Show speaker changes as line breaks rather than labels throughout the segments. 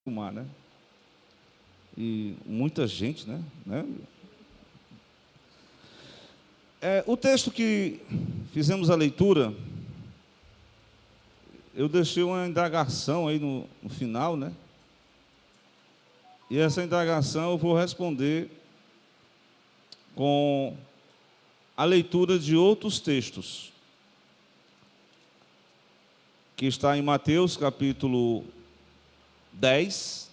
mar, né? E muita gente, né? O texto que fizemos a leitura, eu deixei uma indagação aí no final, né? E essa indagação eu vou responder com a leitura de outros textos, que está em Mateus capítulo 10,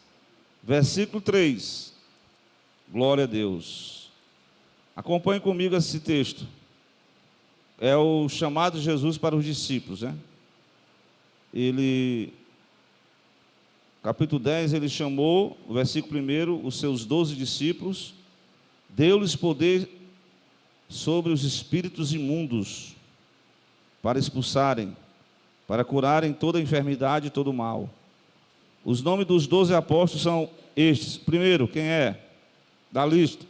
versículo 3. Glória a Deus. Acompanhe comigo esse texto. É o chamado de Jesus para os discípulos, né? Capítulo 10, ele chamou, o versículo 1, os seus 12 discípulos, deu-lhes poder sobre os espíritos imundos, para expulsarem, para curarem toda enfermidade e todo mal. Os nomes dos 12 apóstolos são estes. Primeiro, quem é? Da lista.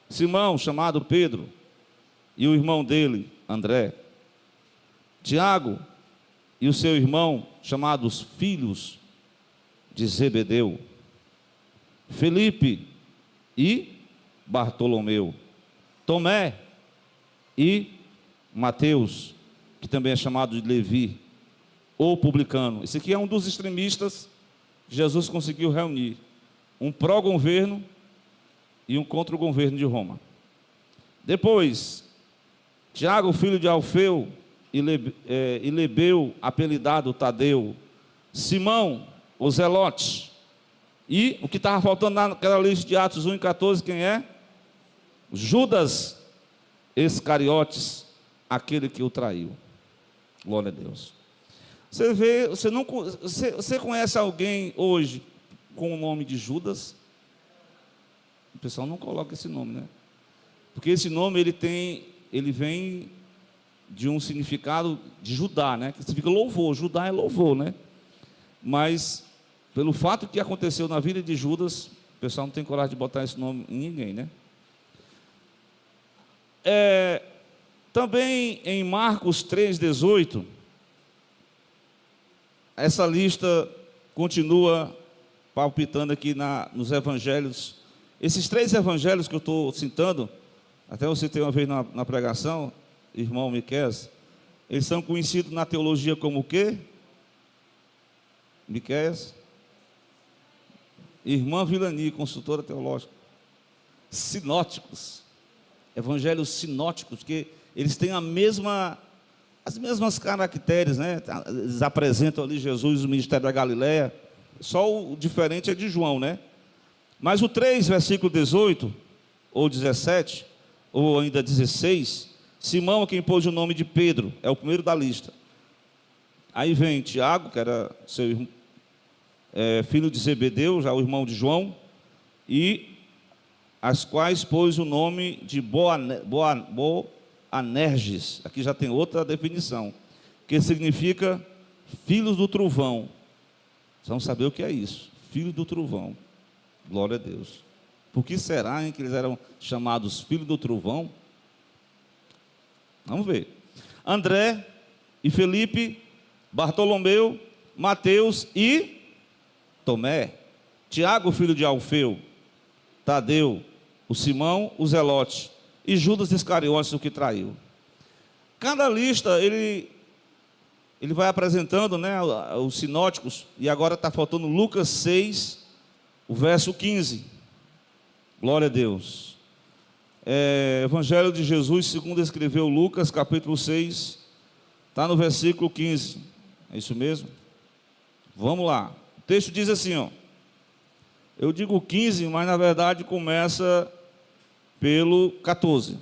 Simão, chamado Pedro, e o irmão dele, André. Tiago e o seu irmão, chamados filhos de Zebedeu. Felipe e Bartolomeu. Tomé e Mateus, que também é chamado de Levi, ou publicano. Esse aqui é um dos extremistas que Jesus conseguiu reunir. Um pró-governo e um contra o governo de Roma. Depois, Tiago, filho de Alfeu, e Lebeu, apelidado Tadeu. Simão, o Zelote. E o que estava faltando naquela lista de Atos 1 e 14, quem é? Judas Iscariotes, aquele que o traiu. Glória a Deus. Você conhece alguém hoje com o nome de Judas? O pessoal não coloca esse nome, né? Porque esse nome ele vem de um significado de Judá, né? Que significa louvor. Judá é louvor, né? Mas pelo fato que aconteceu na vida de Judas, o pessoal não tem coragem de botar esse nome em ninguém, né? Também em Marcos 3,18, essa lista continua palpitando aqui nos evangelhos. Esses 3 evangelhos que eu estou citando, até eu citei uma vez na pregação, irmão Miqueias, eles são conhecidos na teologia como o quê? Miqueias? Irmã Vilani, consultora teológica. Sinóticos. Evangelhos sinóticos, que eles têm as mesmas caracteres, né? Eles apresentam ali Jesus, o ministério da Galileia. Só o diferente é de João, né? Mas o 3, versículo 18, ou 17, ou ainda 16, Simão é quem pôs o nome de Pedro, é o primeiro da lista. Aí vem Tiago, que era filho de Zebedeu, já o irmão de João, e as quais pôs o nome de Boanerges. Aqui já tem outra definição, que significa filhos do trovão. Vamos saber o que é isso, filhos do trovão. Glória a Deus. Por que será que eles eram chamados filhos do trovão? Vamos ver. André e Felipe, Bartolomeu, Mateus e Tomé. Tiago, filho de Alfeu, Tadeu, o Simão, o Zelote, e Judas Iscariotes, o que traiu. Cada lista, ele vai apresentando, né, os sinóticos, e agora está faltando Lucas 6, o verso 15. Glória a Deus. Evangelho de Jesus, segundo escreveu Lucas, capítulo 6, está no versículo 15. É isso mesmo? Vamos lá. O texto diz assim, ó. Eu digo 15, mas na verdade começa pelo 14.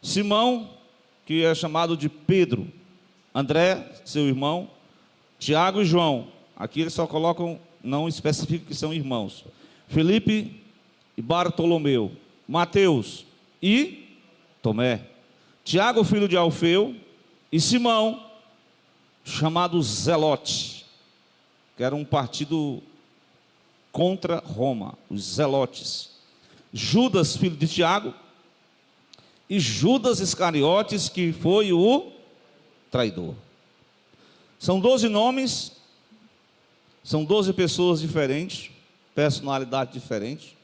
Simão, que é chamado de Pedro, André, seu irmão, Tiago e João. Aqui eles só colocam, não especificam que são irmãos. Felipe e Bartolomeu, Mateus e Tomé, Tiago, filho de Alfeu, e Simão, chamado Zelote, que era um partido contra Roma, os Zelotes. Judas, filho de Tiago, e Judas Iscariotes, que foi o traidor. São 12 nomes São 12 pessoas diferentes, personalidades diferentes,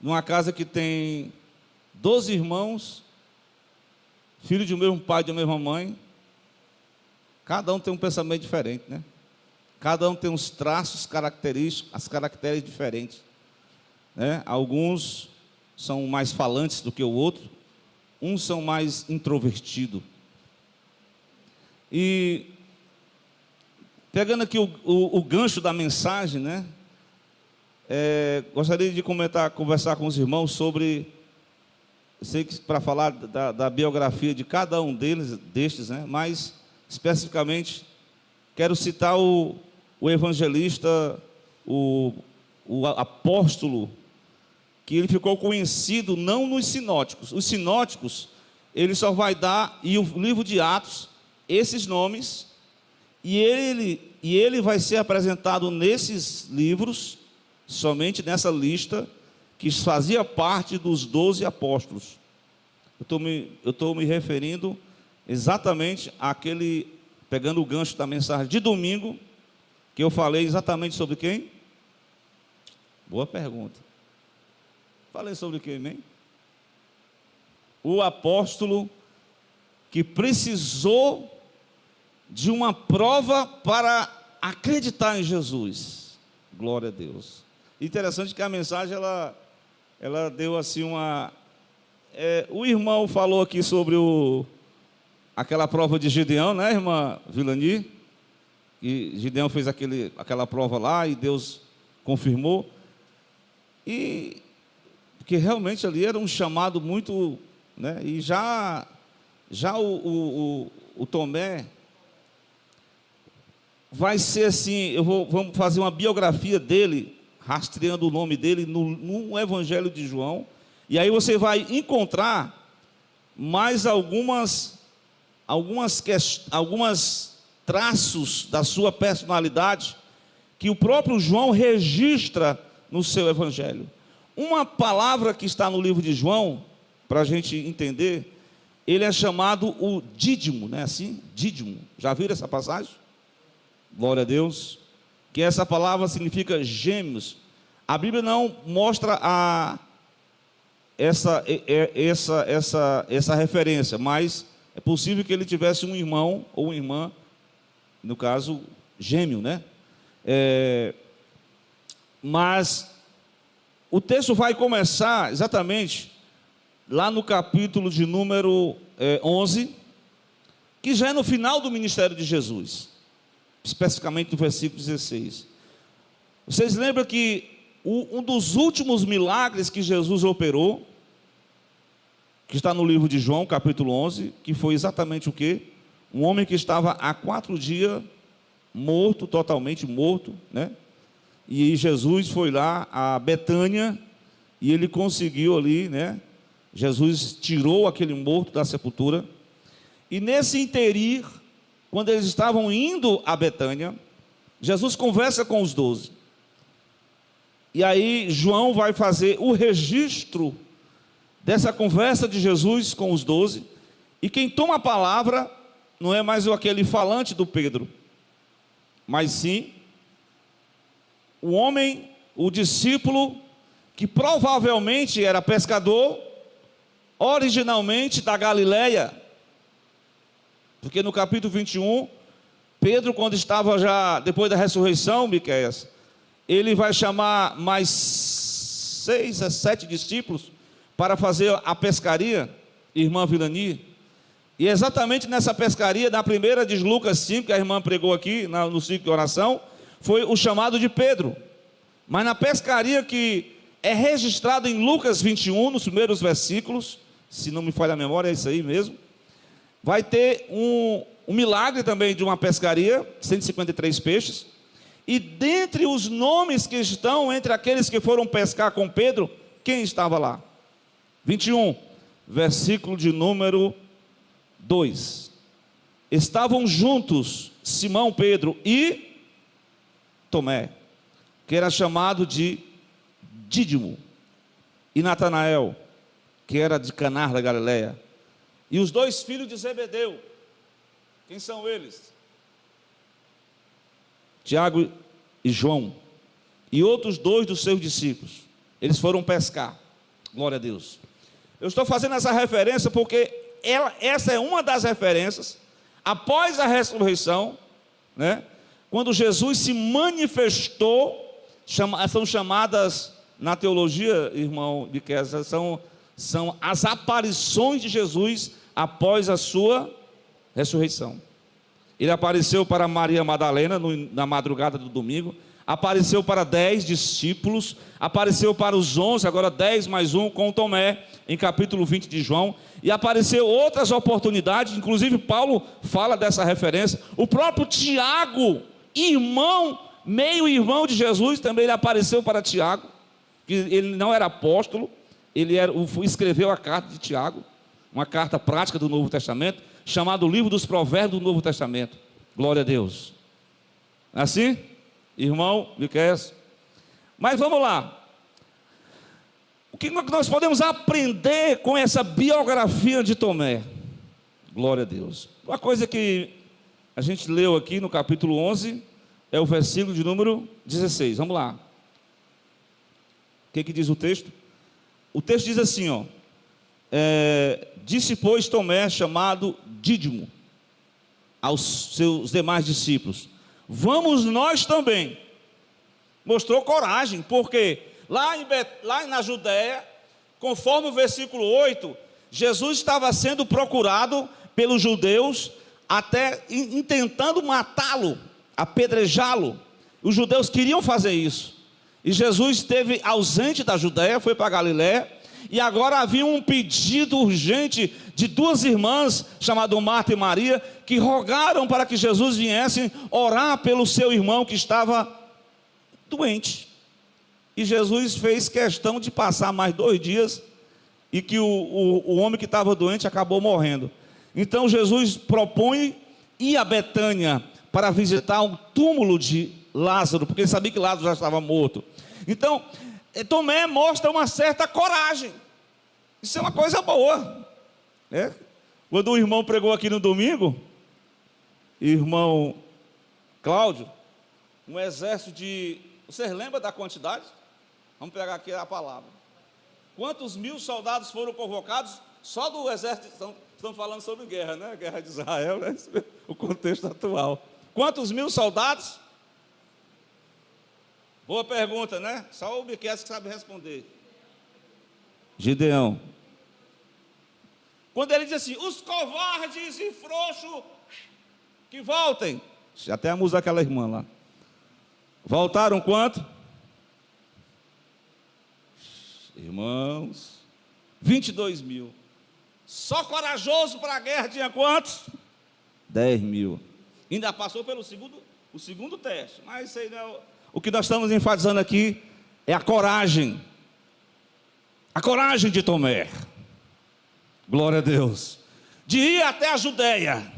numa casa que tem 12 irmãos, filhos de um mesmo pai e de uma mesma mãe. Cada um tem um pensamento diferente, né? Cada um tem uns traços característicos, as características diferentes, né? Alguns são mais falantes do que o outro, uns são mais introvertidos. E pegando aqui o gancho da mensagem, né? Gostaria de conversar com os irmãos sobre, eu sei que para falar da biografia de cada um destes, né? Mas especificamente quero citar o evangelista, o apóstolo, que ele ficou conhecido não nos sinóticos. Os sinóticos, ele só vai dar, e o livro de Atos, esses nomes, e ele vai ser apresentado nesses livros, somente nessa lista, que fazia parte dos 12 apóstolos. Eu estou me referindo exatamente àquele, pegando o gancho da mensagem de domingo, que eu falei exatamente sobre quem? Boa pergunta. Falei sobre quem, hein? O apóstolo que precisou de uma prova para acreditar em Jesus. Glória a Deus. Interessante que a mensagem, ela deu assim uma... o irmão falou aqui sobre aquela prova de Gideão, né, irmã Vilani? E Gideão fez aquela prova lá e Deus confirmou. E porque realmente ali era um chamado muito, né? E já o Tomé vai ser assim, vamos fazer uma biografia dele, rastreando o nome dele no Evangelho de João, e aí você vai encontrar mais algumas traços da sua personalidade que o próprio João registra no seu Evangelho. Uma palavra que está no livro de João, para a gente entender, ele é chamado o Dídimo, né? Assim, Dídimo. Já viram essa passagem? Glória a Deus. Que essa palavra significa gêmeos. A Bíblia não mostra essa referência, mas é possível que ele tivesse um irmão ou uma irmã, no caso, gêmeo, né? Mas o texto vai começar exatamente lá no capítulo de número 11, que já é no final do ministério de Jesus, especificamente no versículo 16. Vocês lembram que um dos últimos milagres que Jesus operou, que está no livro de João, capítulo 11, que foi exatamente o quê? Um homem que estava há 4 dias morto, totalmente morto, né? E Jesus foi lá a Betânia e ele conseguiu ali, né? Jesus tirou aquele morto da sepultura. E nesse interim, quando eles estavam indo a Betânia, Jesus conversa com os 12. E aí João vai fazer o registro dessa conversa de Jesus com os 12. E quem toma a palavra não é mais aquele falante do Pedro, mas sim o homem, o discípulo, que provavelmente era pescador, originalmente da Galileia. Porque no capítulo 21, Pedro, quando estava já, depois da ressurreição, Miqueias, ele vai chamar mais 6 a 7 discípulos para fazer a pescaria, irmã Vilani. E exatamente nessa pescaria, na primeira de Lucas 5, que a irmã pregou aqui, no ciclo de oração, foi o chamado de Pedro. Mas na pescaria que é registrado em Lucas 21, nos primeiros versículos, se não me falha a memória, é isso aí mesmo, vai ter um milagre também de uma pescaria, 153 peixes, e dentre os nomes que estão entre aqueles que foram pescar com Pedro, quem estava lá? 21, versículo de número 2. Estavam juntos Simão, Pedro e Tomé, que era chamado de Dídimo, e Natanael, que era de Caná da Galileia, e os 2 filhos de Zebedeu. Quem são eles? Tiago e João, e outros 2 dos seus discípulos. Eles foram pescar. Glória a Deus. Eu estou fazendo essa referência porque essa é uma das referências após a ressurreição, né? Quando Jesus se manifestou, são chamadas na teologia, irmão Miquel, são as aparições de Jesus após a sua ressurreição. Ele apareceu para Maria Madalena na madrugada do domingo, apareceu para 10 discípulos, apareceu para os 11, agora 10 mais um com Tomé, em capítulo 20 de João, e apareceu outras oportunidades, inclusive Paulo fala dessa referência. O próprio Tiago, irmão, meio-irmão de Jesus, também ele apareceu para Tiago, que ele não era apóstolo, escreveu a carta de Tiago, uma carta prática do Novo Testamento, chamado Livro dos Provérbios do Novo Testamento. Glória a Deus. Assim, irmão Miquel? Mas vamos lá. O que nós podemos aprender com essa biografia de Tomé? Glória a Deus. Uma coisa que a gente leu aqui no capítulo 11 é o versículo de número 16. Vamos lá. O que diz o texto? O texto diz assim, ó. Disse, pois, Tomé, chamado Dídimo, aos seus demais discípulos: vamos nós também. Mostrou coragem, porque lá na Judéia, conforme o versículo 8, Jesus estava sendo procurado pelos judeus, até intentando matá-lo, apedrejá-lo. Os judeus queriam fazer isso, e Jesus esteve ausente da Judéia, foi para Galiléia. E agora havia um pedido urgente de 2 irmãs, chamadas Marta e Maria, que rogaram para que Jesus viesse orar pelo seu irmão que estava doente. E Jesus fez questão de passar mais 2 dias, e que o homem que estava doente acabou morrendo. Então Jesus propõe ir a Betânia para visitar o túmulo de Lázaro, porque ele sabia que Lázaro já estava morto. Então Tomé mostra uma certa coragem. Isso é uma coisa boa, né? Quando o irmão pregou aqui no domingo, irmão Cláudio, um exército de... Vocês lembram da quantidade? Vamos pegar aqui a palavra. Quantos 1000 soldados foram convocados? Só do exército, estamos falando sobre guerra, né? Guerra de Israel, né? O contexto atual. Quantos 1000 soldados? Boa pergunta, né? Só o Miquel que sabe responder. Gideão. Quando ele diz assim: os covardes e frouxos que voltem. Até a música daquela irmã lá. Voltaram quanto? Irmãos, 22.000. Só corajoso para a guerra tinha quantos? 10.000. Ainda passou pelo segundo teste. Mas isso aí não é o que nós estamos enfatizando aqui, é a coragem. A coragem de Tomé. Glória a Deus. De ir até a Judéia,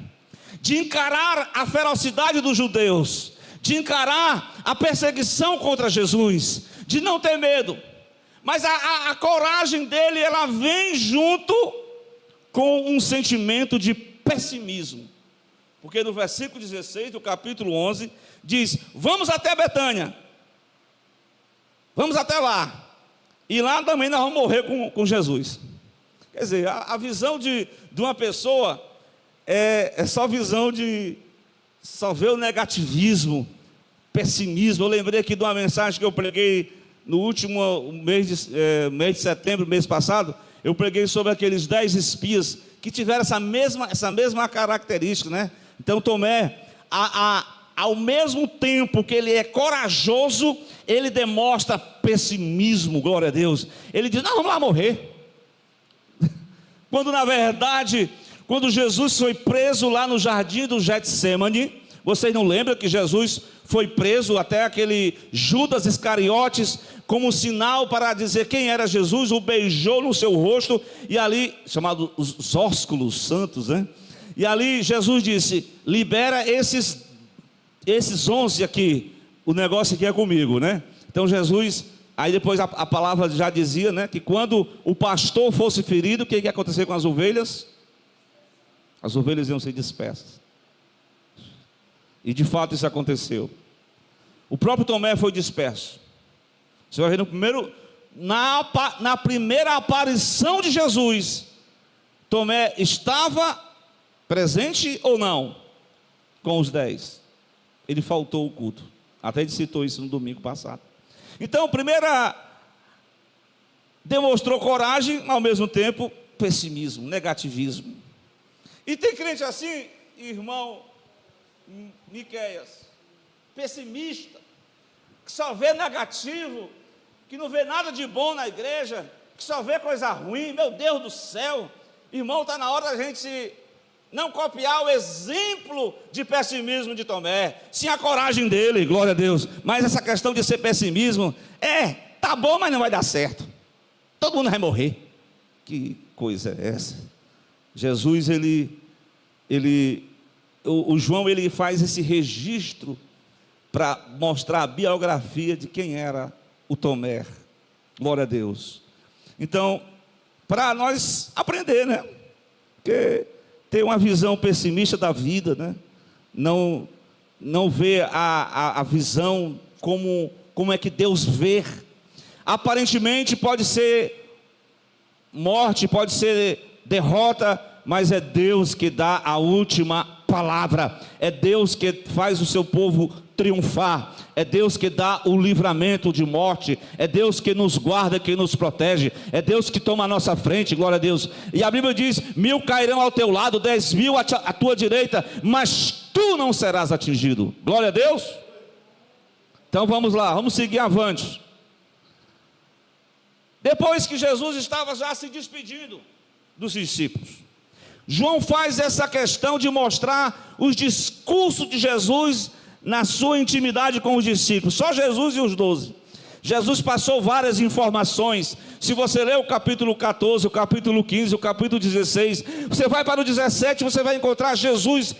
de encarar a ferocidade dos judeus, de encarar a perseguição contra Jesus, de não ter medo. Mas a coragem dele, ela vem junto com um sentimento de pessimismo. Porque no versículo 16 do capítulo 11, diz: vamos até Betânia, vamos até lá, e lá também nós vamos morrer com Jesus. Quer dizer, a visão de uma pessoa é só visão de só ver o negativismo, pessimismo. Eu lembrei aqui de uma mensagem que eu preguei no último mês de setembro, mês passado. Eu preguei sobre aqueles 10 espias que tiveram essa mesma característica, né? Então Tomé, ao mesmo tempo que ele é corajoso, ele demonstra pessimismo. Glória a Deus. Ele diz: não, vamos lá morrer. Quando na verdade, quando Jesus foi preso lá no jardim do Getsêmani, vocês não lembram que Jesus foi preso, até aquele Judas Iscariotes, como sinal para dizer quem era Jesus, o beijou no seu rosto, e ali, chamado os ósculos santos, né? E ali Jesus disse: libera esses 11 aqui, o negócio aqui é comigo, né? Então Jesus, aí depois a palavra já dizia, né, que quando o pastor fosse ferido, o que ia acontecer com as ovelhas? As ovelhas iam ser dispersas. E de fato isso aconteceu. o próprio Tomé foi disperso. Você vai ver na primeira aparição de Jesus, Tomé estava presente ou não com os 10? Ele faltou o culto. Até ele citou isso no domingo passado. Então, primeira, demonstrou coragem, ao mesmo tempo pessimismo, negativismo. E tem crente assim, irmão Miqueias, pessimista, que só vê negativo, que não vê nada de bom na igreja, que só vê coisa ruim. Meu Deus do céu, irmão, está na hora da gente não copiar o exemplo de pessimismo de Tomé, sim a coragem dele, glória a Deus. Mas essa questão de ser pessimismo, tá bom, mas não vai dar certo, todo mundo vai morrer. Que coisa é essa? Jesus, o João, ele faz esse registro para mostrar a biografia de quem era o Tomé, glória a Deus. Então, para nós aprender, né? Porque ter uma visão pessimista da vida, né? Não ver a visão como é que Deus vê. Aparentemente pode ser morte, pode ser derrota, mas é Deus que dá a última palavra, é Deus que faz o seu povo triunfar, é Deus que dá o livramento de morte, é Deus que nos guarda, que nos protege, é Deus que toma a nossa frente, glória a Deus. E a Bíblia diz: 1000 cairão ao teu lado, 10.000 à tua direita, mas tu não serás atingido, glória a Deus. Então vamos lá, vamos seguir avante. Depois que Jesus estava já se despedindo dos discípulos, João faz essa questão de mostrar os discursos de Jesus na sua intimidade com os discípulos, só Jesus e os 12. Jesus passou várias informações. Se você ler o capítulo 14, o capítulo 15, o capítulo 16, você vai para o 17, você vai encontrar Jesus.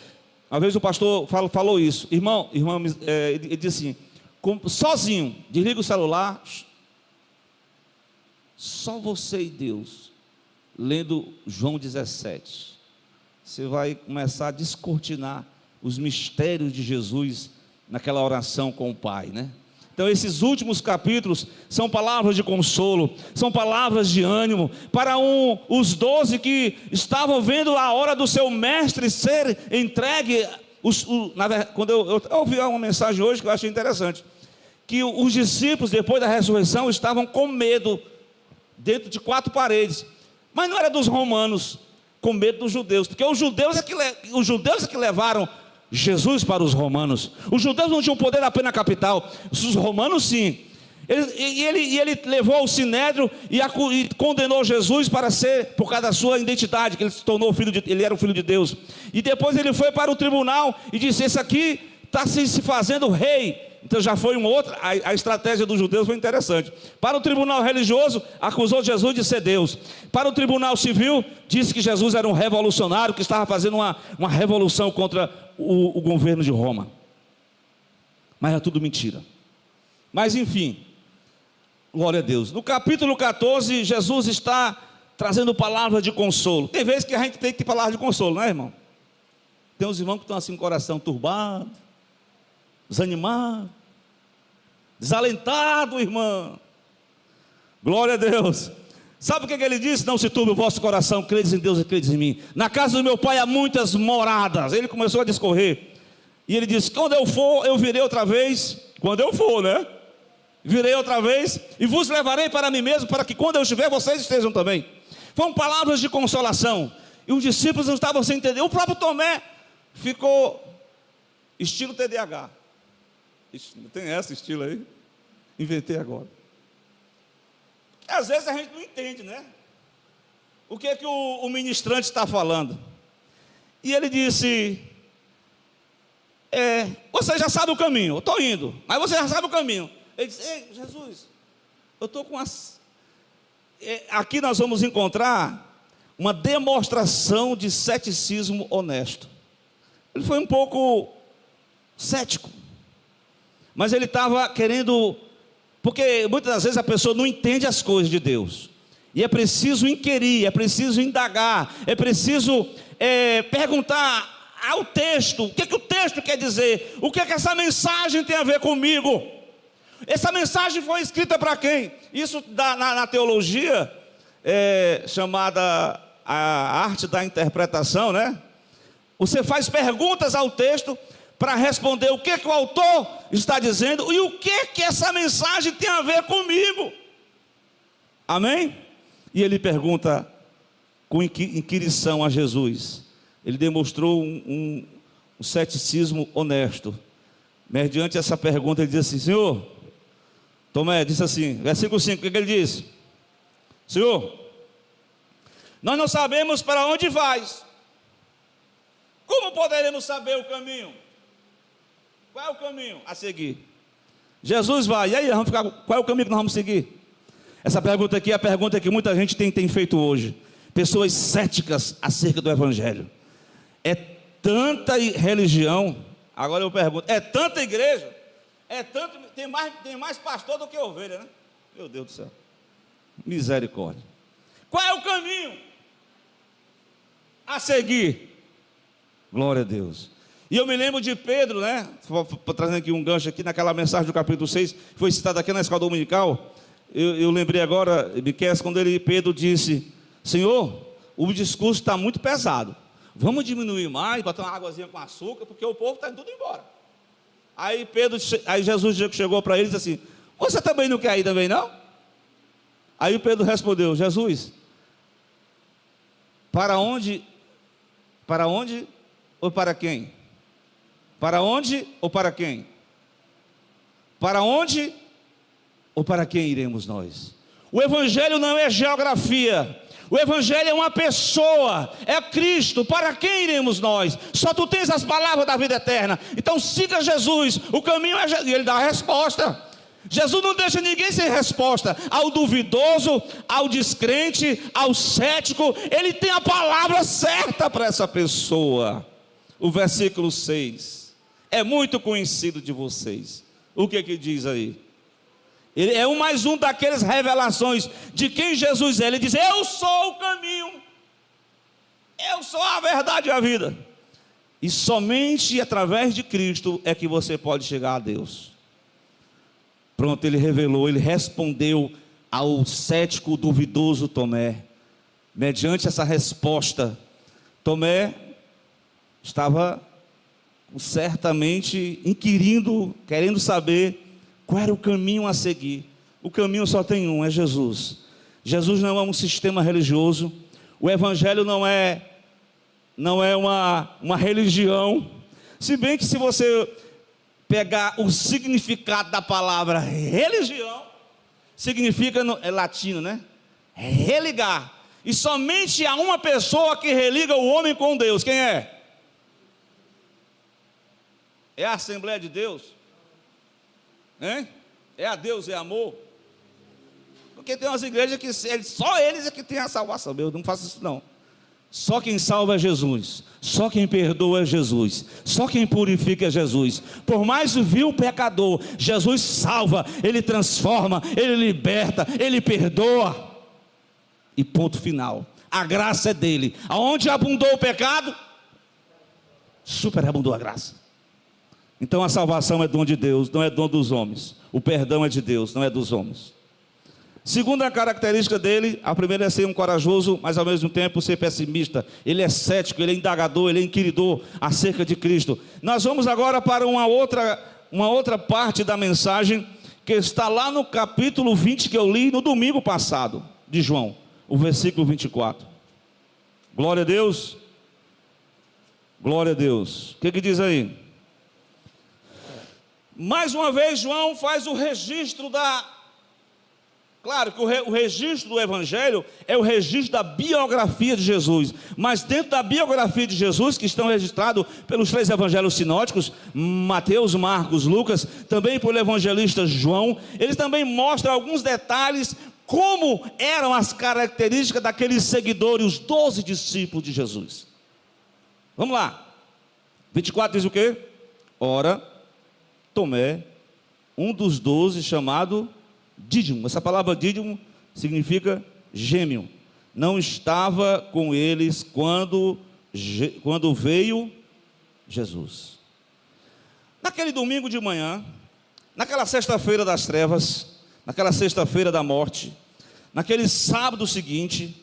Uma vez o pastor falou isso, irmão, ele disse assim, sozinho, desliga o celular, só você e Deus, lendo João 17, você vai começar a descortinar os mistérios de Jesus naquela oração com o Pai, né? Então esses últimos capítulos são palavras de consolo, são palavras de ânimo para os 12 que estavam vendo a hora do seu mestre ser entregue. Quando eu ouvi uma mensagem hoje que eu achei interessante, que os discípulos depois da ressurreição estavam com medo dentro de 4 paredes, mas não era dos romanos, com medo dos judeus, porque os judeus é que levaram Jesus para os romanos. Os judeus não tinham poder apenas na capital, os romanos sim. Ele levou ao sinédrio e condenou Jesus para ser, por causa da sua identidade, que ele se tornou ele era o filho de Deus. E depois ele foi para o tribunal e disse: esse aqui está se fazendo rei. Então já foi uma outra, a estratégia dos judeus foi interessante. Para o tribunal religioso, acusou Jesus de ser Deus. Para o tribunal civil, disse que Jesus era um revolucionário, que estava fazendo uma revolução contra o governo de Roma. Mas era tudo mentira. Mas enfim, glória a Deus. No capítulo 14, Jesus está trazendo palavras de consolo. Tem vezes que a gente tem que ter palavras de consolo, não é, irmão? Tem uns irmãos que estão assim com o coração turbado, desanimado, desalentado, irmão. Glória a Deus. Sabe o que ele disse? Não se turbe o vosso coração, credes em Deus e credes em mim. Na casa do meu pai há muitas moradas. Ele começou a discorrer. E ele disse: quando eu for, eu virei outra vez. Quando eu for, né? Virei outra vez e vos levarei para mim mesmo, para que quando eu estiver, vocês estejam também. Foram palavras de consolação. E os discípulos não estavam sem entender. O próprio Tomé ficou estilo TDAH. Tem esse estilo aí? Inventei agora. Às vezes a gente não entende, né? O que é que o ministrante está falando? E ele disse: você já sabe o caminho, eu estou indo, mas você já sabe o caminho. Ele disse: ei, Jesus, eu estou com as... aqui nós vamos encontrar uma demonstração de ceticismo honesto. Ele foi um pouco cético, mas ele estava querendo, porque muitas das vezes a pessoa não entende as coisas de Deus, e é preciso inquirir, é preciso indagar, é preciso perguntar ao texto, o que o texto texto quer dizer? O que é que essa mensagem tem a ver comigo? Essa mensagem foi escrita para quem? Isso na teologia chamada a arte da interpretação, né? Você faz perguntas ao texto para responder o que o autor está dizendo e o que essa mensagem tem a ver comigo. Amém? E ele pergunta com inquirição a Jesus. Ele demonstrou um ceticismo honesto. Mediante essa pergunta ele diz assim: Senhor, Tomé disse assim, versículo 5, o que ele diz? Senhor, nós não sabemos para onde vais. Como poderemos saber o caminho? Qual é o caminho a seguir? Jesus vai, e aí vamos ficar, qual é o caminho que nós vamos seguir? Essa pergunta aqui é a pergunta que muita gente tem feito hoje. Pessoas céticas acerca do Evangelho. É tanta religião, agora eu pergunto, é tanta igreja, tem mais pastor do que ovelha, né? Meu Deus do céu, misericórdia. Qual é o caminho a seguir? Glória a Deus. E eu me lembro de Pedro, né? Vou trazendo aqui um gancho aqui naquela mensagem do capítulo 6, foi citada aqui na escola dominical. Eu lembrei agora, Miqueias, quando Pedro disse: Senhor, o discurso está muito pesado, vamos diminuir mais, botar uma águazinha com açúcar, porque o povo está indo tudo embora. Aí Jesus chegou para ele e disse assim: você também não quer ir também não? Aí Pedro respondeu: Jesus, para onde ou para quem? Para onde ou para quem? Para onde ou para quem iremos nós? O Evangelho não é geografia, o Evangelho é uma pessoa, é Cristo. Para quem iremos nós? Só tu tens as palavras da vida eterna, então siga Jesus, o caminho é Jesus. E ele dá a resposta. Jesus não deixa ninguém sem resposta. Ao duvidoso, ao descrente, ao cético, ele tem a palavra certa para essa pessoa. O versículo 6 é muito conhecido de vocês. O que diz aí? Ele é mais um daquelas revelações de quem Jesus é. Ele diz: eu sou o caminho, eu sou a verdade e a vida, e somente através de Cristo é que você pode chegar a Deus. Pronto, ele revelou, ele respondeu ao cético duvidoso Tomé. Mediante essa resposta, Tomé estava certamente inquirindo, querendo saber qual era o caminho a seguir. O caminho só tem um, é Jesus. Jesus não é um sistema religioso. O Evangelho não é uma religião. Se bem que se você pegar o significado da palavra religião, significa, é latino, né? Religar. E somente há uma pessoa que religa o homem com Deus. Quem é? É a Assembleia de Deus? Hein? É a Deus, é amor? Porque tem umas igrejas que só eles é que tem a salvação. Meu, não faça isso não. Só quem salva é Jesus, só quem perdoa é Jesus, só quem purifica é Jesus. Por mais vil pecador, Jesus salva, Ele transforma, Ele liberta, Ele perdoa. E ponto final. A graça é dele. Aonde abundou o pecado, superabundou a graça. Então a salvação é dom de Deus, não é dom dos homens. O perdão é de Deus, não é dos homens. Segunda característica dele, a primeira é ser um corajoso, mas ao mesmo tempo ser pessimista. Ele é cético, ele é indagador, ele é inquiridor acerca de Cristo. Nós vamos agora para uma outra parte da mensagem, que está lá no capítulo 20, que eu li no domingo passado, de João, o versículo 24. Glória a Deus. Glória a Deus. O que diz aí? Mais uma vez João faz o registro Claro que o registro do Evangelho é o registro da biografia de Jesus, mas dentro da biografia de Jesus, que estão registrados pelos 3 evangelhos sinóticos, Mateus, Marcos, Lucas, também pelo evangelista João, eles também mostram alguns detalhes, como eram as características daqueles seguidores, os 12 discípulos de Jesus. Vamos lá, 24 diz o quê? Ora, Tomé, um dos 12, chamado Dídimo. Essa palavra Dídimo significa gêmeo. Não estava com eles quando veio Jesus. Naquele domingo de manhã, naquela sexta-feira das trevas, naquela sexta-feira da morte, naquele sábado seguinte,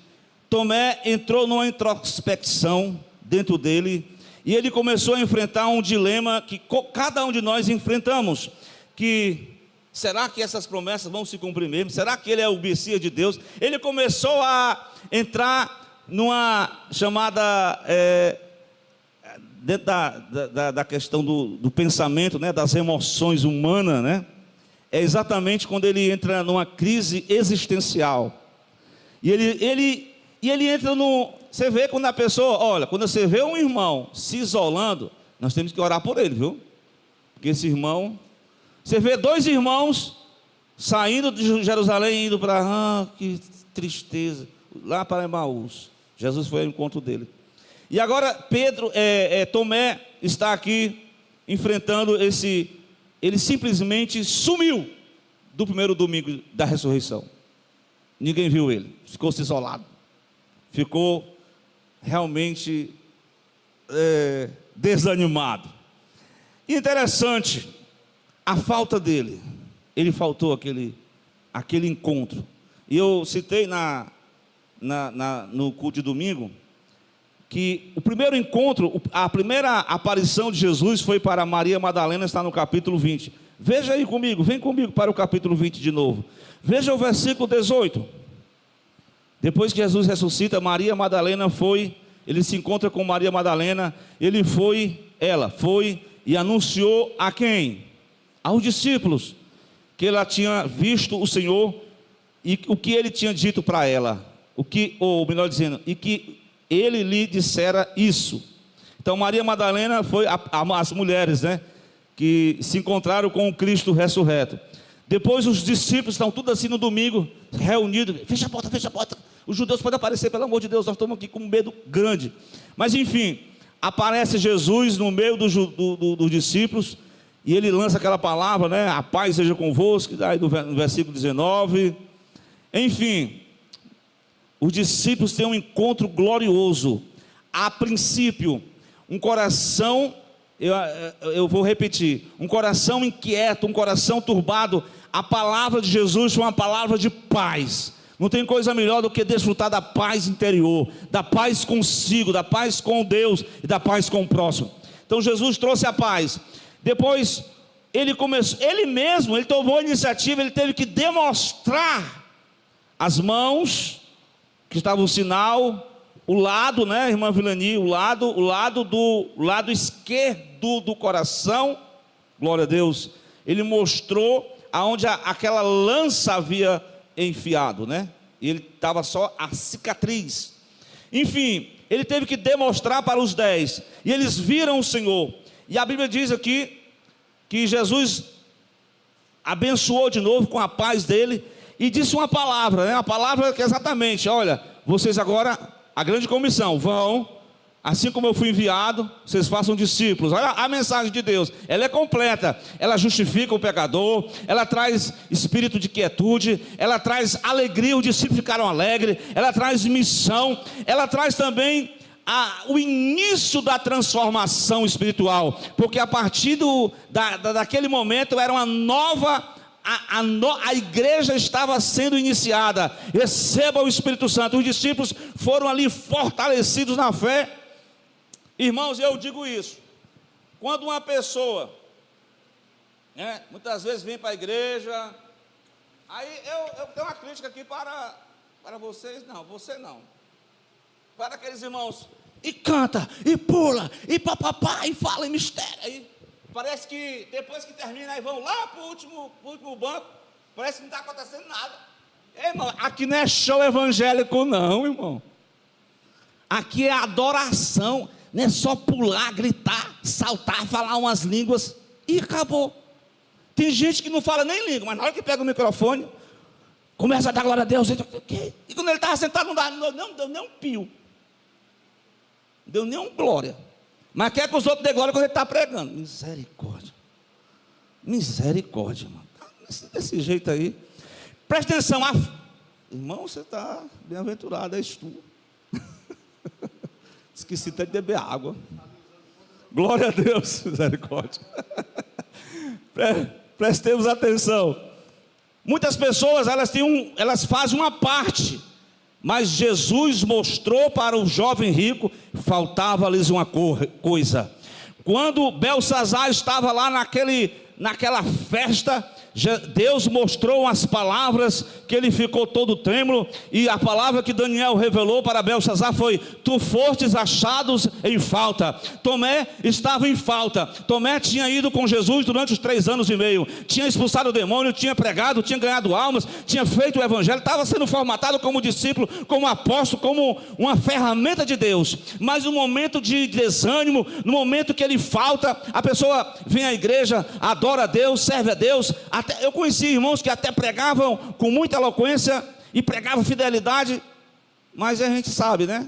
Tomé entrou numa introspecção dentro dele, e ele começou a enfrentar um dilema que cada um de nós enfrentamos, que será que essas promessas vão se cumprir mesmo? Será que ele é o Messias de Deus? Ele começou a entrar numa chamada, dentro da questão do pensamento, né, das emoções humanas, né? É exatamente quando ele entra numa crise existencial. E ele entra no... Você vê quando a pessoa... Olha, quando você vê um irmão se isolando, nós temos que orar por ele, viu? Porque esse irmão... Você vê dois irmãos saindo de Jerusalém, indo para... Ah, que tristeza. Lá para Emaús. Jesus foi ao encontro dele. E agora Tomé está aqui enfrentando esse... Ele simplesmente sumiu do primeiro domingo da ressurreição. Ninguém viu ele. Ficou-se isolado. Ficou realmente desanimado. Interessante, a falta dele. Ele faltou aquele encontro. E eu citei no culto de domingo que o primeiro encontro, a primeira aparição de Jesus foi para Maria Madalena, está no capítulo 20. Veja aí comigo, vem comigo para o capítulo 20 de novo. Veja o versículo 18. Depois que Jesus ressuscita, Maria Madalena ele se encontra com Maria Madalena, ela foi e anunciou a quem? Aos discípulos, que ela tinha visto o Senhor e o que ele tinha dito para ela, ou melhor dizendo, e que ele lhe dissera isso. Então Maria Madalena foi as mulheres, né, que se encontraram com o Cristo ressurreto. Depois os discípulos estão tudo assim no domingo, reunidos, fecha a porta, os judeus podem aparecer, pelo amor de Deus, nós estamos aqui com um medo grande. Mas enfim, aparece Jesus no meio dos discípulos, e ele lança aquela palavra, né, a paz seja convosco, aí no versículo 19, enfim, os discípulos têm um encontro glorioso. A princípio, um coração, eu vou repetir, um coração inquieto, um coração turbado. A palavra de Jesus foi uma palavra de paz. Não tem coisa melhor do que desfrutar da paz interior, da paz consigo, da paz com Deus e da paz com o próximo. Então Jesus trouxe a paz. Depois ele tomou a iniciativa, ele teve que demonstrar as mãos, que estava o sinal, o lado, né, irmã Vilani, o lado esquerdo do coração, glória a Deus, ele mostrou aonde aquela lança havia enfiado, né, e ele estava só a cicatriz. Enfim, ele teve que demonstrar para os 10, e eles viram o Senhor, e a Bíblia diz aqui, que Jesus abençoou de novo com a paz dele, e disse uma palavra, né? A palavra que é exatamente, olha, vocês agora, a grande comissão, vão, assim como eu fui enviado, vocês façam discípulos. Olha a mensagem de Deus, ela é completa, ela justifica o pecador, ela traz espírito de quietude, ela traz alegria, os discípulos ficaram alegres, ela traz missão, ela traz também o início da transformação espiritual, porque a partir daquele momento era uma nova... A igreja estava sendo iniciada. Receba o Espírito Santo. Os discípulos foram ali fortalecidos na fé. Irmãos, eu digo isso, quando uma pessoa, né, muitas vezes vem para a igreja, aí eu tenho uma crítica aqui para vocês. Não, você não, para aqueles irmãos, e canta, e pula, e papapá, e fala em mistério aí. Parece que depois que termina, aí vão lá para o último banco. Parece que não está acontecendo nada. Irmão, aqui não é show evangélico não, irmão. Aqui é adoração. Não é só pular, gritar, saltar, falar umas línguas e acabou. Tem gente que não fala nem língua, mas na hora que pega o microfone, começa a dar glória a Deus. E quando ele estava sentado, não deu nem um pio. Não deu nem um glória. Mas quer que os outros dê glória quando ele está pregando. Misericórdia, mano. Desse jeito aí. Presta atenção. Irmão, você está bem-aventurado, és tu. Esqueci até de beber água. Glória a Deus, misericórdia. Prestemos atenção. Muitas pessoas, elas fazem uma parte, mas Jesus mostrou para o jovem rico, faltava-lhes uma coisa. Quando Belsazar estava lá naquela festa, Deus mostrou as palavras que ele ficou todo trêmulo, e a palavra que Daniel revelou para Belsazar foi: tu fostes achados em falta. Tomé estava em falta. Tomé tinha ido com Jesus durante os 3 anos e meio, tinha expulsado o demônio, tinha pregado, tinha ganhado almas, tinha feito o evangelho, estava sendo formatado como discípulo, como apóstolo, como uma ferramenta de Deus. Mas no momento de desânimo, no momento que ele falta, a pessoa vem à igreja, adora a Deus, serve a Deus. Eu conheci irmãos que até pregavam com muita eloquência e pregavam fidelidade, mas a gente sabe, né?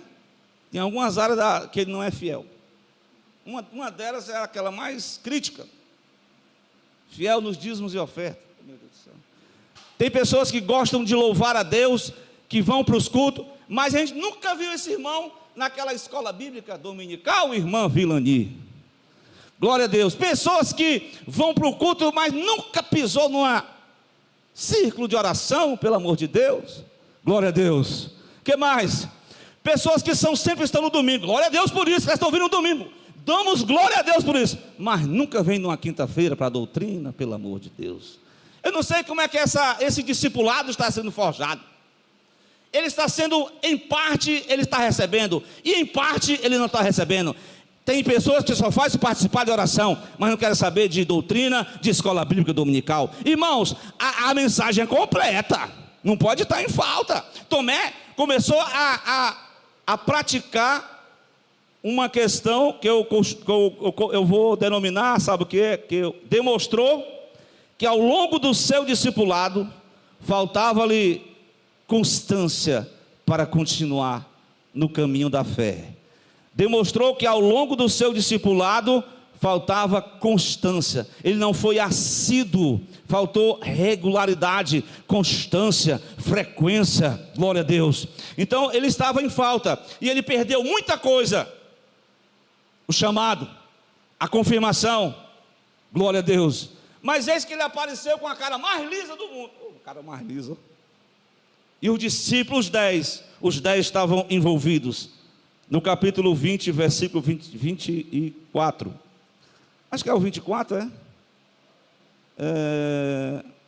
Tem algumas áreas que ele não é fiel. Uma delas é aquela mais crítica: fiel nos dízimos e ofertas. Meu Deus do céu. Tem pessoas que gostam de louvar a Deus, que vão para os cultos, mas a gente nunca viu esse irmão naquela escola bíblica dominical, irmã Vilani. Glória a Deus. Pessoas que vão para o culto, mas nunca pisou num círculo de oração, pelo amor de Deus. Glória a Deus. O que mais? Pessoas que sempre estão no domingo. Glória a Deus por isso, elas estão vindo no domingo. Damos glória a Deus por isso. Mas nunca vem numa quinta-feira para a doutrina, pelo amor de Deus. Eu não sei como é que esse discipulado está sendo forjado. Ele está sendo, em parte, ele está recebendo, e em parte ele não está recebendo. Tem pessoas que só fazem participar de oração, mas não querem saber de doutrina, de escola bíblica dominical. Irmãos, a mensagem é completa, não pode estar em falta. Tomé começou a praticar uma questão que eu vou denominar, sabe o que é? Que demonstrou que ao longo do seu discipulado, faltava-lhe constância para continuar no caminho da fé. Demonstrou que ao longo do seu discipulado faltava constância, ele não foi assíduo, faltou regularidade, constância, frequência, glória a Deus. Então ele estava em falta, e ele perdeu muita coisa: o chamado, a confirmação, glória a Deus. Mas eis que ele apareceu com a cara mais lisa do mundo, cara mais lisa, e os discípulos 10, os 10 estavam envolvidos. No capítulo 20, versículo 24. Acho que é o 24,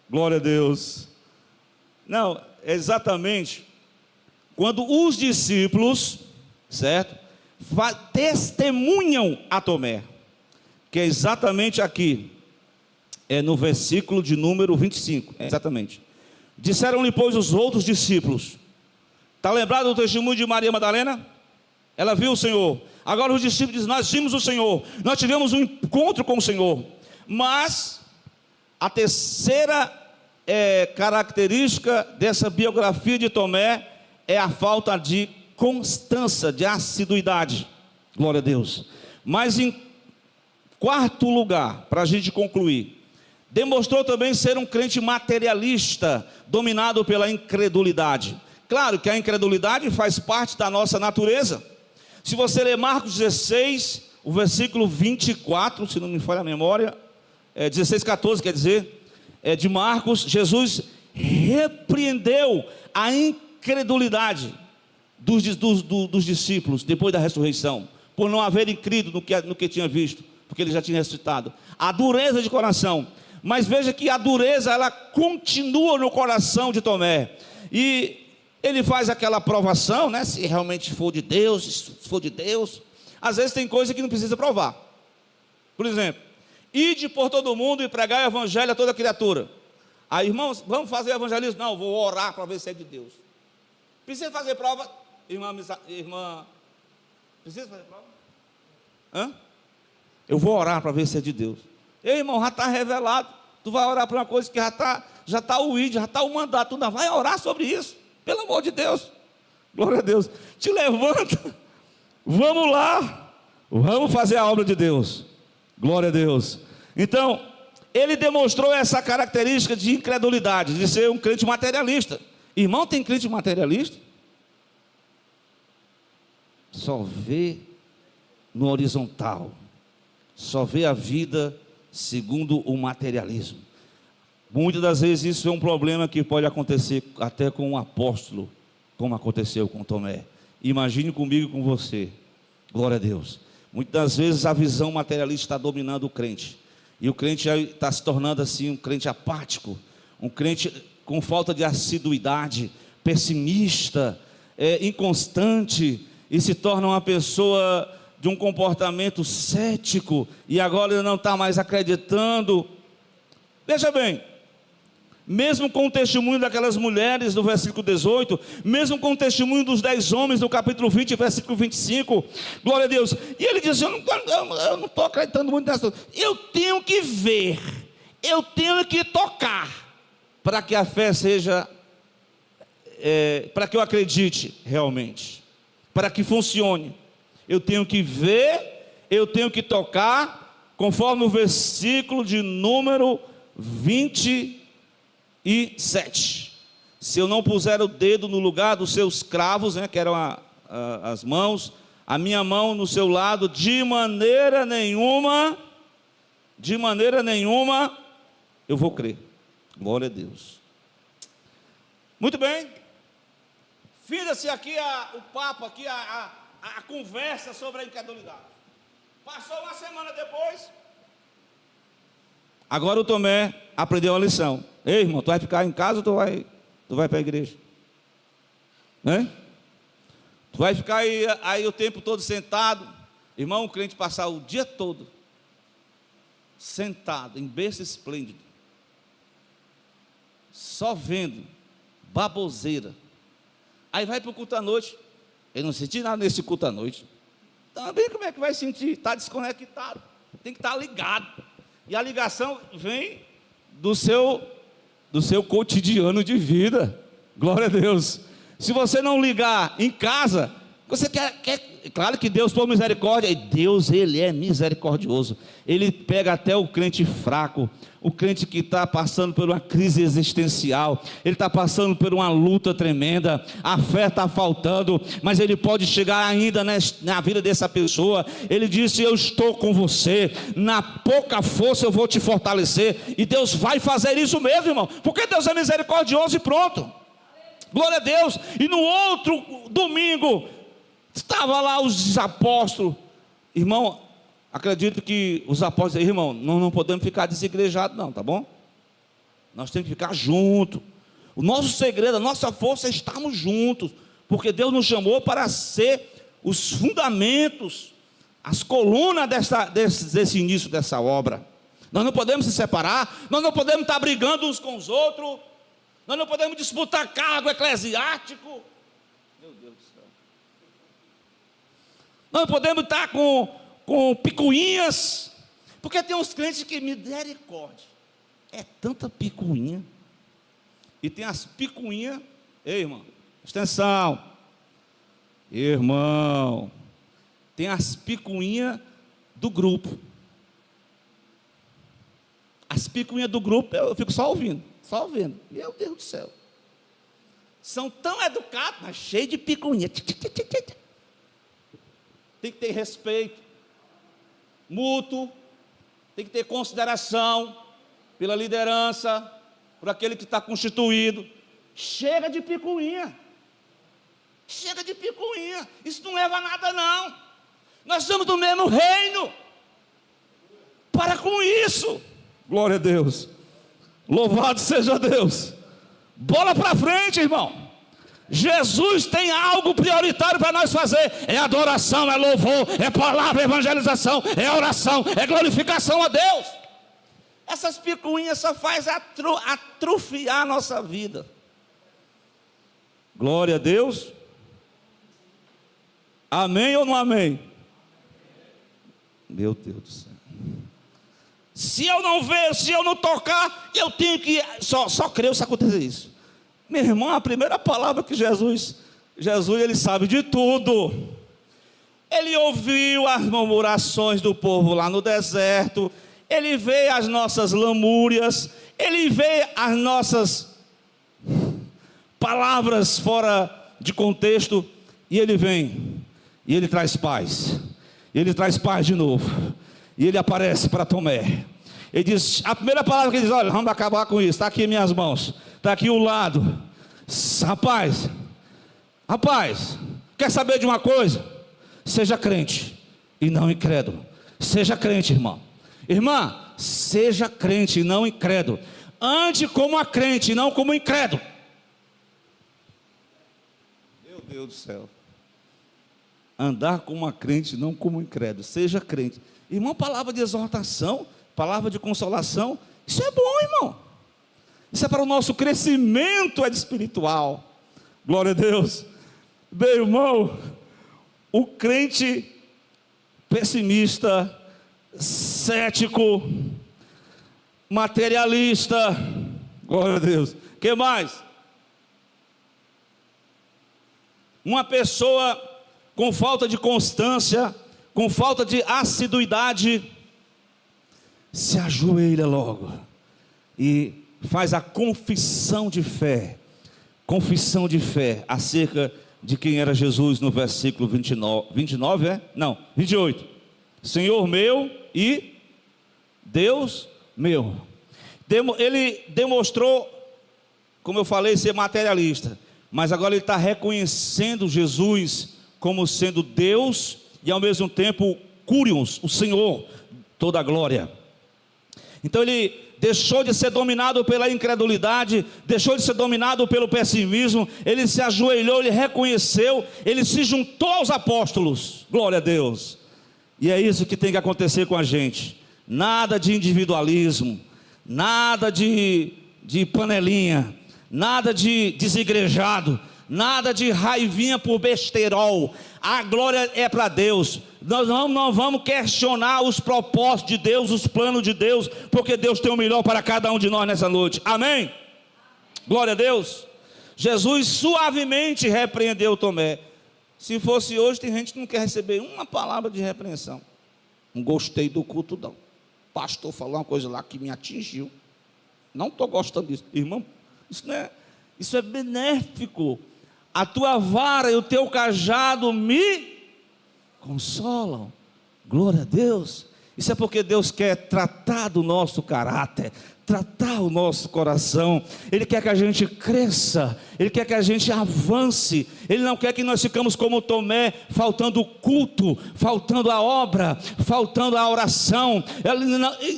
glória a Deus. Não, exatamente. Quando os discípulos, certo, testemunham a Tomé, que é exatamente aqui, no versículo de número 25, exatamente. Disseram-lhe, pois, os outros discípulos. Está lembrado do testemunho de Maria Madalena? Ela viu o Senhor. Agora os discípulos dizem: nós vimos o Senhor, nós tivemos um encontro com o Senhor. Mas a terceira característica dessa biografia de Tomé é a falta de constância, de assiduidade. Glória a Deus. Mas em quarto lugar, para a gente concluir, demonstrou também ser um crente materialista, dominado pela incredulidade. Claro que a incredulidade faz parte da nossa natureza. Se você ler Marcos 16, o versículo 24, se não me falha a memória, 16, 14 quer dizer, de Marcos, Jesus repreendeu a incredulidade dos discípulos depois da ressurreição, por não haverem crido no que tinha visto, porque ele já tinha ressuscitado. A dureza de coração. Mas veja que a dureza, ela continua no coração de Tomé. E ele faz aquela provação, né? Se realmente for de Deus, se for de Deus. Às vezes tem coisa que não precisa provar. Por exemplo, ide por todo mundo e pregar o evangelho a toda criatura. Aí, irmãos, vamos fazer evangelismo? Não, vou orar para ver se é de Deus. Precisa fazer prova? Irmã, precisa fazer prova? Eu vou orar para ver se é de Deus. Ei, irmão, já está revelado. Tu vai orar para uma coisa que já está o ID, já está o mandato. Tu não vai orar sobre isso. Pelo amor de Deus, glória a Deus, te levanta, vamos lá, vamos fazer a obra de Deus, glória a Deus. Então, ele demonstrou essa característica de incredulidade, de ser um crente materialista. Irmão, tem crente materialista? Só vê no horizontal, só vê a vida segundo o materialismo. Muitas das vezes isso é um problema que pode acontecer até com um apóstolo, como aconteceu com Tomé. Imagine comigo e com você. Glória a Deus. Muitas das vezes a visão materialista está dominando o crente. E o crente está se tornando assim um crente apático, um crente com falta de assiduidade, pessimista, inconstante, e se torna uma pessoa de um comportamento cético, e agora ele não está mais acreditando. Veja bem, mesmo com o testemunho daquelas mulheres do versículo 18, mesmo com o testemunho dos 10 homens do capítulo 20, versículo 25, glória a Deus, e ele diz, eu não estou acreditando muito nessa, eu tenho que ver, eu tenho que tocar, para que a fé seja, para que eu acredite realmente, para que funcione, eu tenho que ver, eu tenho que tocar, conforme o versículo de número 27. Se eu não puser o dedo no lugar dos seus cravos, que eram as mãos, a minha mão no seu lado, de maneira nenhuma, eu vou crer. Glória a Deus. Muito bem. Finda-se aqui o papo, aqui a conversa sobre a incredulidade. Passou uma semana depois. Agora o Tomé aprendeu a lição. Ei, irmão, tu vai ficar em casa ou tu vai para a igreja? Tu vai ficar aí o tempo todo sentado? Irmão, o crente passar o dia todo sentado em berço esplêndido, só vendo baboseira. Aí vai para o culto à noite. Eu não senti nada nesse culto à noite. Também como é que vai sentir? Está desconectado. Tem que estar ligado. E a ligação vem do seu cotidiano de vida. Glória a Deus. Se você não ligar em casa, você quer claro que Deus, por misericórdia, e Deus, Ele é misericordioso. Ele pega até o crente fraco, o crente que está passando por uma crise existencial, ele está passando por uma luta tremenda, a fé está faltando, mas ele pode chegar ainda na vida dessa pessoa. Ele disse, eu estou com você, na pouca força eu vou te fortalecer, e Deus vai fazer isso mesmo, irmão, porque Deus é misericordioso e pronto. Glória a Deus. E no outro domingo, estava lá os apóstolos. Irmão, acredito que os apóstolos, irmão, não podemos ficar desigrejados não, tá bom? Nós temos que ficar juntos. O nosso segredo, a nossa força é estarmos juntos, porque Deus nos chamou para ser os fundamentos, as colunas desse início dessa obra. Nós não podemos se separar, nós não podemos estar brigando uns com os outros, nós não podemos disputar cargo eclesiástico. Meu Deus do céu. Nós não podemos estar com picuinhas, porque tem uns crentes que, misericórdia, é tanta picuinha, e tem as picuinhas, ei irmão, presta atenção, irmão, tem as picuinhas do grupo, as picuinhas do grupo, eu fico só ouvindo, meu Deus do céu, são tão educados, mas cheio de picuinha, tem que ter respeito mútuo, tem que ter consideração pela liderança, por aquele que está constituído. Chega de picuinha, isso não leva a nada não. Nós somos do mesmo reino. Para com isso. Glória a Deus, louvado seja Deus. Bola para frente, irmão. Jesus tem algo prioritário para nós fazer. É adoração, é louvor, é palavra, é evangelização, é oração, é glorificação a Deus. Essas picuinhas só faz atrofiar a nossa vida. Glória a Deus. Amém ou não amém? Meu Deus do céu. Se eu não ver, se eu não tocar, eu tenho que só crer se acontecer isso. Meu irmão, a primeira palavra que Jesus, ele sabe de tudo. Ele ouviu as murmurações do povo lá no deserto, ele vê as nossas lamúrias, ele vê as nossas palavras fora de contexto, e ele vem, e ele traz paz de novo, e ele aparece para Tomé. Ele diz, a primeira palavra que ele diz, olha, vamos acabar com isso, está aqui em minhas mãos, está aqui o lado. Rapaz, quer saber de uma coisa? Seja crente e não incrédulo. Seja crente, irmão. Irmã, seja crente e não incrédulo. Ande como a crente e não como incrédulo. Meu Deus do céu. Andar como a crente e não como incrédulo. Seja crente. Irmão, palavra de exortação, palavra de consolação, isso é bom, irmão. Isso é para o nosso crescimento espiritual. Glória a Deus. Bem, irmão, o crente pessimista, cético, materialista, glória a Deus. O que mais? Uma pessoa com falta de constância, com falta de assiduidade, se ajoelha logo e faz a confissão de fé acerca de quem era Jesus no versículo 29 é? Não, 28. Senhor meu e Deus meu. Ele demonstrou, como eu falei, ser materialista, mas agora ele está reconhecendo Jesus como sendo Deus e ao mesmo tempo Curios, o Senhor, toda a glória. Então ele deixou de ser dominado pela incredulidade, deixou de ser dominado pelo pessimismo, ele se ajoelhou, ele reconheceu, ele se juntou aos apóstolos, glória a Deus. E é isso que tem que acontecer com a gente. Nada de individualismo, nada de panelinha, nada de desigrejado, nada de raivinha por besterol. A glória é para Deus. Nós não vamos questionar os propósitos de Deus, os planos de Deus, porque Deus tem o melhor para cada um de nós nessa noite. Amém? Glória a Deus. Jesus suavemente repreendeu Tomé. Se fosse hoje, tem gente que não quer receber uma palavra de repreensão. Não gostei do culto, não. O pastor falou uma coisa lá que me atingiu. Não estou gostando disso. Irmão, isso é benéfico. A tua vara e o teu cajado me consolam. Glória a Deus. Isso é porque Deus quer tratar do nosso caráter, tratar o nosso coração. Ele quer que a gente cresça, Ele quer que a gente avance. Ele não quer que nós ficamos como Tomé, faltando o culto, faltando a obra, faltando a oração.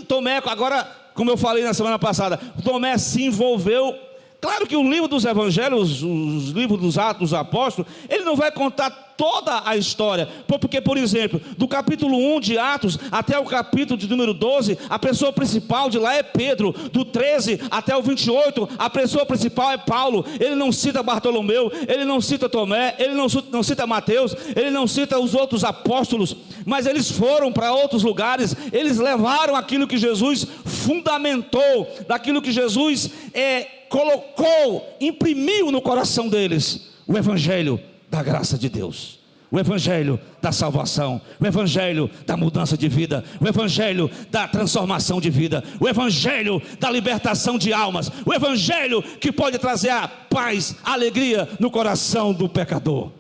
Tomé, agora, como eu falei na semana passada, Tomé se envolveu. Claro que o livro dos evangelhos, os livros dos Atos dos Apóstolos, ele não vai contar toda a história, porque, por exemplo, do capítulo 1 de Atos até o capítulo de número 12, a pessoa principal de lá é Pedro. Do 13 até o 28, a pessoa principal é Paulo. Ele não cita Bartolomeu, ele não cita Tomé, ele não cita Mateus, ele não cita os outros apóstolos, mas eles foram para outros lugares, eles levaram aquilo que Jesus fundamentou, daquilo que Jesus colocou, imprimiu no coração deles, o evangelho da graça de Deus, o evangelho da salvação, o evangelho da mudança de vida, o evangelho da transformação de vida, o evangelho da libertação de almas, o evangelho que pode trazer a paz, a alegria no coração do pecador.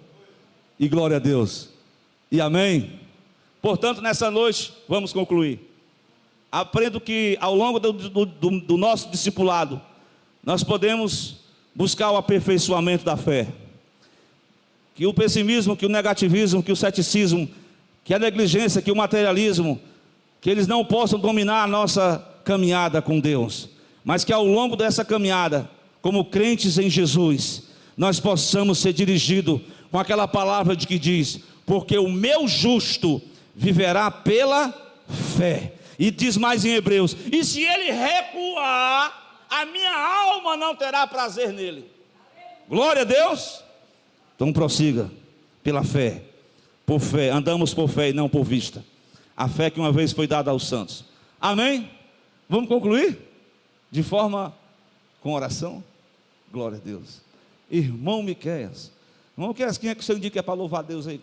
E glória a Deus, e amém. Portanto, nessa noite, vamos concluir. Aprendo que ao longo do nosso discipulado, nós podemos buscar o aperfeiçoamento da fé. Que o pessimismo, que o negativismo, que o ceticismo, que a negligência, que o materialismo, que eles não possam dominar a nossa caminhada com Deus, mas que ao longo dessa caminhada, como crentes em Jesus, nós possamos ser dirigidos com aquela palavra de que diz: porque o meu justo viverá pela fé. E diz mais em Hebreus: e se ele recuar, a minha alma não terá prazer nele. Glória a Deus. Então prossiga pela fé, por fé, andamos por fé e não por vista. A fé que uma vez foi dada aos santos. Amém? Vamos concluir? De forma com oração? Glória a Deus. Irmão Miqueias, quem é que o senhor indica que é para louvar a Deus aí?